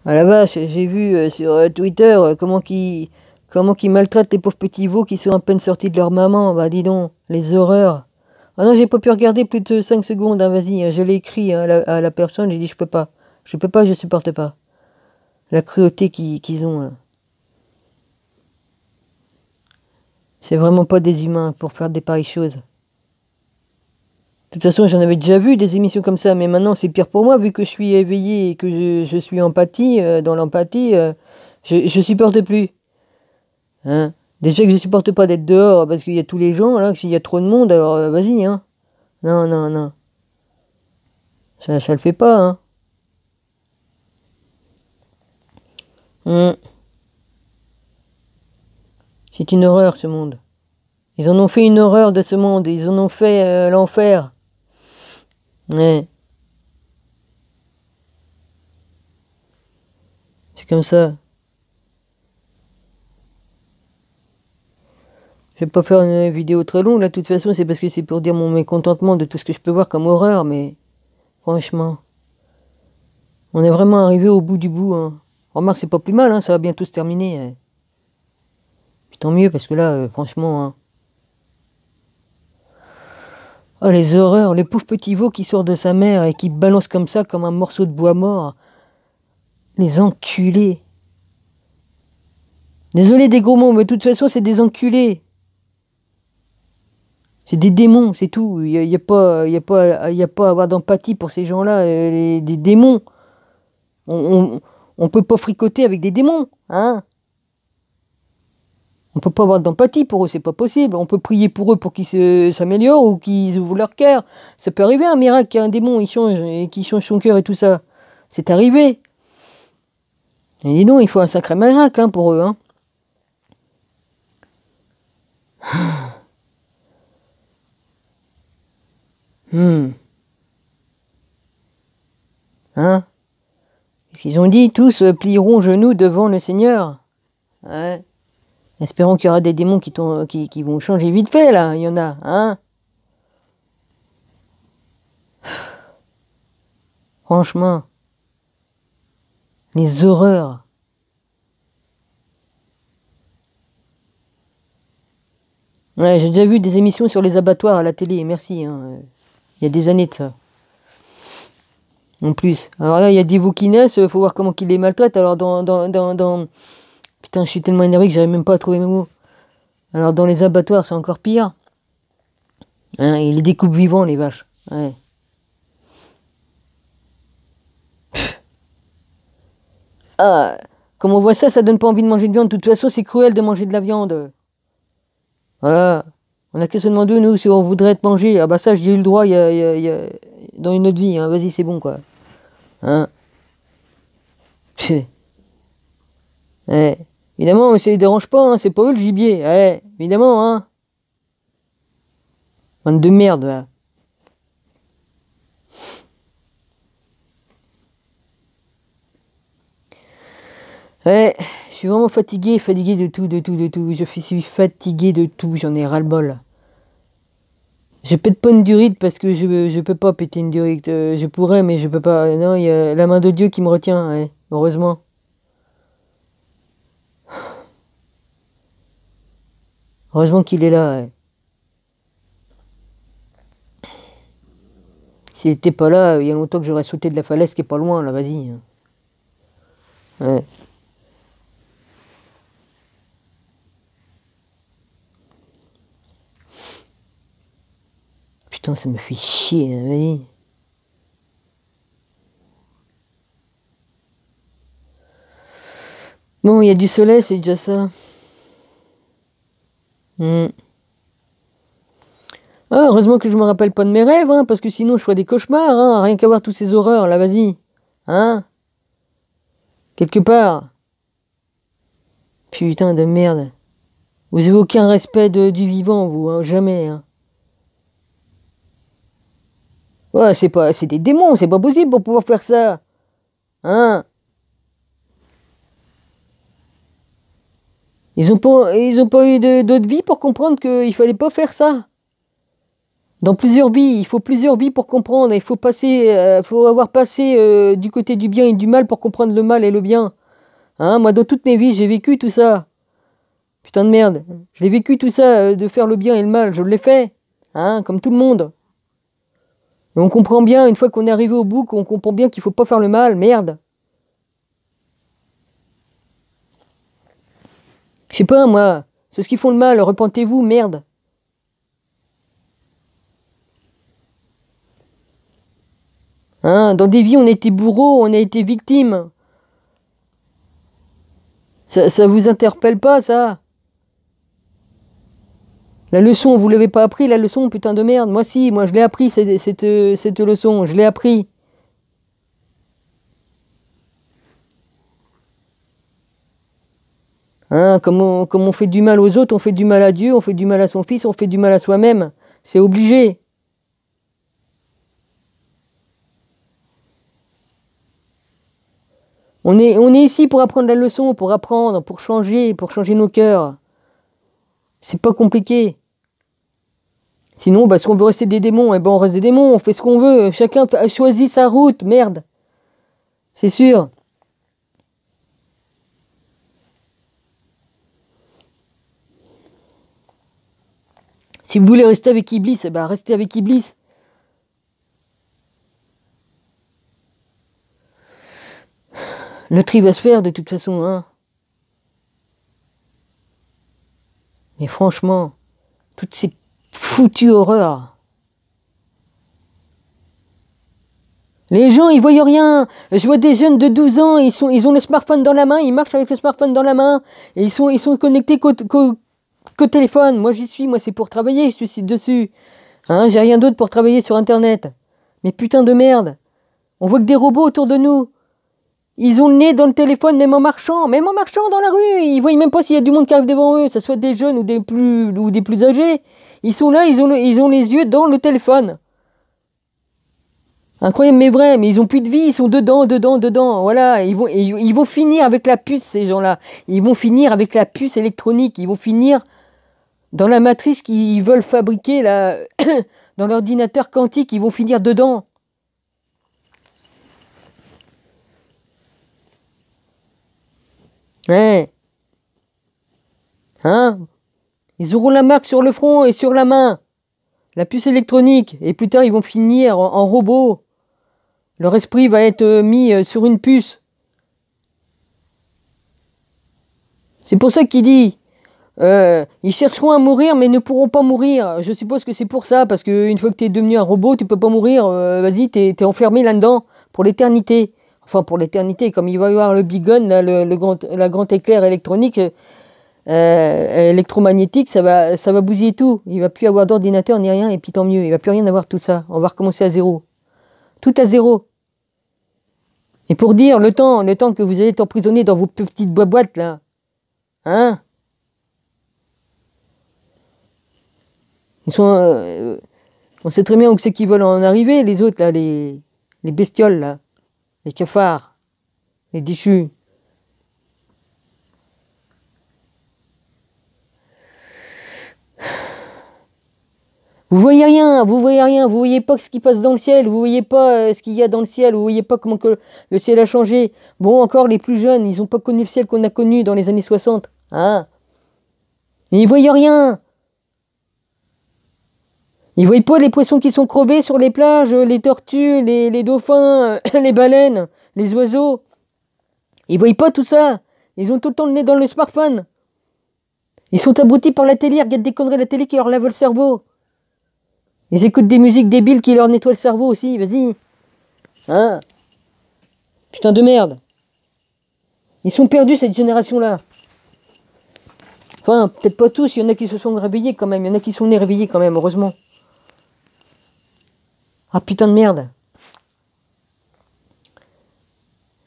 Ah la vache, j'ai vu sur Twitter comment qu'ils maltraitent les pauvres petits veaux qui sont à peine sortis de leur maman. Bah dis donc, les horreurs. Ah non, j'ai pas pu regarder plus de 5 secondes, hein, vas-y, hein, je l'ai écrit hein, à la personne, j'ai dit je peux pas. Je peux pas, je supporte pas. La cruauté qu'ils ont. Hein. C'est vraiment pas des humains pour faire des pareilles choses. De toute façon, j'en avais déjà vu des émissions comme ça, mais maintenant c'est pire pour moi, vu que je suis éveillé et que je suis empathie, dans l'empathie, je supporte plus. Hein. Déjà que je supporte pas d'être dehors parce qu'il y a tous les gens, là, que s'il y a trop de monde, alors vas-y, hein. Non, non, non. Ça le fait pas, hein. Hmm. C'est une horreur, ce monde. Ils en ont fait une horreur de ce monde, ils en ont fait l'enfer. Ouais, c'est comme ça. Je vais pas faire une vidéo très longue, là, de toute façon, c'est parce que c'est pour dire mon mécontentement de tout ce que je peux voir comme horreur, mais franchement, on est vraiment arrivé au bout du bout, hein. Remarque, c'est pas plus mal, hein, ça va bientôt se terminer. Hein. Puis tant mieux, parce que là, franchement, hein. Oh, les horreurs, le pauvre petit veau qui sort de sa mère et qui balance comme ça, comme un morceau de bois mort. Les enculés. Désolé des gros mots, mais de toute façon, c'est des enculés. C'est des démons, c'est tout. Y a pas à avoir d'empathie pour ces gens-là, des démons. On peut pas fricoter avec des démons, hein. On peut pas avoir d'empathie pour eux, c'est pas possible. On peut prier pour eux pour qu'ils s'améliorent ou qu'ils ouvrent leur cœur. Ça peut arriver un miracle qu'un démon il change et qu'il change son cœur et tout ça. C'est arrivé. Et dis donc, il faut un sacré miracle hein, pour eux. Hein. Hmm. Hein? Qu'est-ce qu'ils ont dit? Tous plieront genoux devant le Seigneur. Ouais. Espérons qu'il y aura des démons qui vont changer vite fait, là. Il y en a, hein? Franchement, les horreurs. Ouais, j'ai déjà vu des émissions sur les abattoirs à la télé, merci. Hein. Il y a des années de ça. En plus. Alors là, il y a des veaux qui naissent, faut voir comment qu'ils les maltraitent. Alors Putain, je suis tellement énervé que j'arrive même pas à trouver mes mots. Alors dans les abattoirs, c'est encore pire. Hein, ils les découpent vivants, les vaches. Ouais. Ah, comme on voit ça, ça donne pas envie de manger de viande. De toute façon, c'est cruel de manger de la viande. Voilà. On a que se demander, nous, si on voudrait être mangé. Ah bah ça, j'ai eu le droit dans une autre vie. Hein. Vas-y, c'est bon, quoi. Hein. Ouais. Évidemment, mais ça les dérange pas, hein. C'est pas eux le gibier. Ouais, évidemment, hein. Bande de merde, là. Ouais, je suis vraiment fatigué, fatigué de tout, de tout, de tout. Je suis fatigué de tout, j'en ai ras-le-bol. Je pète pas une durite parce que je peux pas péter une durite. Je pourrais, mais je peux pas. Non, il y a la main de Dieu qui me retient, ouais, heureusement. Heureusement qu'il est là, ouais. S'il était pas là, il y a longtemps que j'aurais sauté de la falaise qui est pas loin, là, vas-y. Hein. Ouais. Putain, ça me fait chier, hein, vas-y. Bon, il y a du soleil, c'est déjà ça. Hmm. Ah, heureusement que je me rappelle pas de mes rêves, hein, parce que sinon je ferais des cauchemars, hein, rien qu'à voir toutes ces horreurs, là, vas-y. Hein? Quelque part. Putain de merde. Vous avez aucun respect du vivant, vous, hein, jamais, hein. Ouais, c'est des démons, c'est pas possible pour pouvoir faire ça. Hein? Ils ont pas eu d'autre vie pour comprendre qu'il fallait pas faire ça. Dans plusieurs vies, il faut plusieurs vies pour comprendre. Il faut faut avoir passé du côté du bien et du mal pour comprendre le mal et le bien. Hein, moi, dans toutes mes vies, j'ai vécu tout ça. Putain de merde. Je l'ai vécu tout ça, de faire le bien et le mal. Je l'ai fait. Hein, comme tout le monde. Et on comprend bien, une fois qu'on est arrivé au bout, qu'on comprend bien qu'il faut pas faire le mal. Merde. Je sais pas, moi. Ceux qui font le mal, repentez-vous, merde. Hein, dans des vies, on a été bourreaux, on a été victimes. Ça vous interpelle pas, ça? La leçon, vous l'avez pas appris, la leçon, putain de merde. Moi si, moi je l'ai appris, cette leçon, je l'ai appris. Hein, comme on fait du mal aux autres, on fait du mal à Dieu, on fait du mal à son fils, on fait du mal à soi-même. C'est obligé. On est ici pour apprendre la leçon, pour apprendre, pour changer nos cœurs. C'est pas compliqué. Sinon, bah, si on veut rester des démons, eh ben on reste des démons, on fait ce qu'on veut. Chacun a choisi sa route, merde. C'est sûr. Si vous voulez rester avec Iblis, eh ben restez avec Iblis. Le tri va se faire de toute façon, hein. Mais franchement, toutes ces foutues horreurs. Les gens, ils voient rien. Je vois des jeunes de 12 ans, ils ont le smartphone dans la main, ils marchent avec le smartphone dans la main, et ils sont connectés qu'au téléphone. Moi, j'y suis, moi, c'est pour travailler, je suis dessus. Hein, j'ai rien d'autre pour travailler sur Internet. Mais putain de merde. On voit que des robots autour de nous. Ils ont le nez dans le téléphone, même en marchant dans la rue. Ils voient même pas s'il y a du monde qui arrive devant eux, que ce soit des jeunes ou des plus âgés. Ils sont là, ils ont les yeux dans le téléphone. Incroyable mais vrai, mais ils ont plus de vie, ils sont dedans. Voilà, ils vont finir avec la puce, ces gens-là. Ils vont finir avec la puce électronique. Ils vont finir dans la matrice qu'ils veulent fabriquer là, dans l'ordinateur quantique. Ils vont finir dedans. Ouais. Hein? Ils auront la marque sur le front et sur la main. La puce électronique. Et plus tard, ils vont finir en robot. Leur esprit va être mis sur une puce. C'est pour ça qu'il dit, ils chercheront à mourir mais ne pourront pas mourir. Je suppose que c'est pour ça, parce qu'une fois que tu es devenu un robot, tu peux pas mourir. Vas-y, t'es enfermé là-dedans pour l'éternité. Enfin, pour l'éternité, comme il va y avoir le big gun, là, la grande éclair électronique, électromagnétique, ça va bousiller tout. Il va plus avoir d'ordinateur ni rien, et puis tant mieux. Il va plus rien avoir tout ça. On va recommencer à zéro. Tout à zéro. Et pour dire le temps que vous allez être emprisonné dans vos petites boîtes là, hein? Ils sont, on sait très bien où c'est qu'ils veulent en arriver, les autres là, les bestioles là, les cafards, les déchus. Vous voyez pas ce qui passe dans le ciel, vous voyez pas ce qu'il y a dans le ciel, vous voyez pas comment que le ciel a changé. Bon, encore les plus jeunes, ils ont pas connu le ciel qu'on a connu dans les années 60, hein? Mais ils voient rien. Ils voient pas les poissons qui sont crevés sur les plages, les tortues, les dauphins, les baleines, les oiseaux. Ils voient pas tout ça. Ils ont tout le temps le nez dans le smartphone. Ils sont abrutis par la télé, ils regardent des conneries à la télé qui leur lavent le cerveau. Ils écoutent des musiques débiles qui leur nettoient le cerveau aussi, vas-y. Hein? Putain de merde. Ils sont perdus cette génération-là. Enfin, peut-être pas tous, il y en a qui se sont réveillés quand même. Il y en a qui sont nés réveillés quand même, heureusement. Ah putain de merde.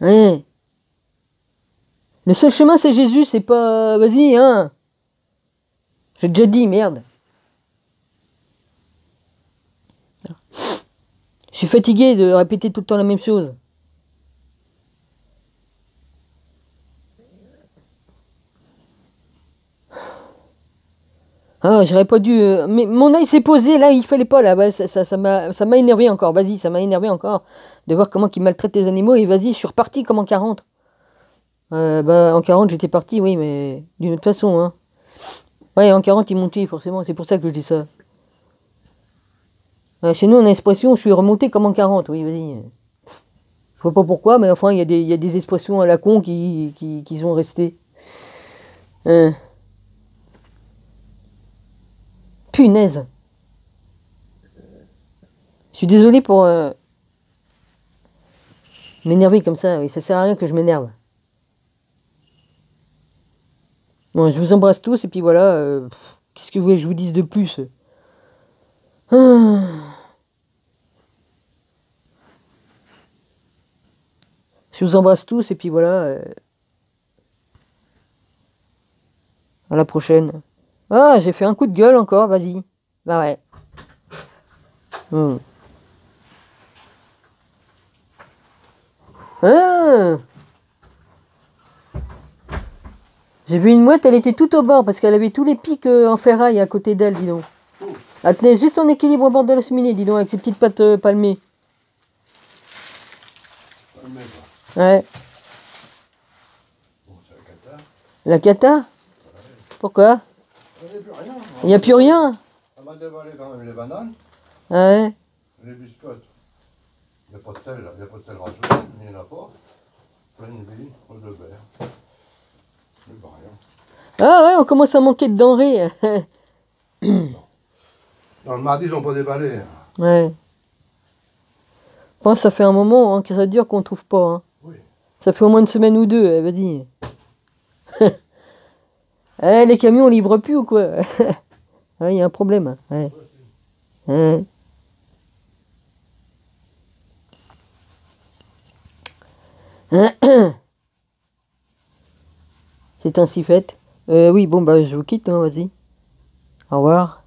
Hein? Le seul chemin c'est Jésus, c'est pas... Vas-y, hein? J'ai déjà dit, merde. Je suis fatigué de répéter tout le temps la même chose. Ah, j'aurais pas dû. Mais mon œil s'est posé là, il fallait pas là. Bah, ça m'a énervé encore. Vas-y, ça m'a énervé encore de voir comment ils maltraitent les animaux. Et vas-y, je suis reparti comme en 40. Bah, en 40, j'étais parti, oui, mais d'une autre façon, hein. Ouais, en 40, ils m'ont tué, forcément. C'est pour ça que je dis ça. Chez nous, on a l'expression, je suis remonté comme en 40. Oui, vas-y. Je vois pas pourquoi, mais enfin, il y a des expressions à la con qui sont restées. Hein. Punaise. Je suis désolé pour m'énerver comme ça. Oui, ça sert à rien que je m'énerve. Bon, je vous embrasse tous et puis voilà. Qu'est-ce que vous voulez que je vous dise de plus? Ah, je vous embrasse tous et puis voilà. À la prochaine. Ah, j'ai fait un coup de gueule encore, vas-y. Bah ouais. Hmm. Ah, j'ai vu une mouette, elle était tout au bord parce qu'elle avait tous les pics en ferraille à côté d'elle, dis donc. Elle tenait juste en équilibre au bord de la cheminée, dis donc, avec ses petites pattes palmées. Ouais. Bon, c'est la cata. La cata? Pourquoi? Il n'y a plus rien. Il n'y a plus rien. Elle m'a dévalé quand même les bananes, Ouais. les biscottes. Il n'y a pas de sel, il n'y a pas de sel rajouté, mais il n'y en a pas. Plein de vie, trop de beurre. Mais pas rien. Ah ouais, on commence à manquer de denrées. Dans le mardi, ils n'ont pas déballé. Ouais. Je pense que ça fait un moment hein, que ça dure qu'on ne trouve pas. Hein. Oui. Ça fait au moins une semaine ou deux, vas-y. Les camions, on livre plus ou quoi? Il y a un problème. Ouais. Ouais. C'est ainsi fait. Oui, bon, bah, je vous quitte, hein, vas-y. Au revoir.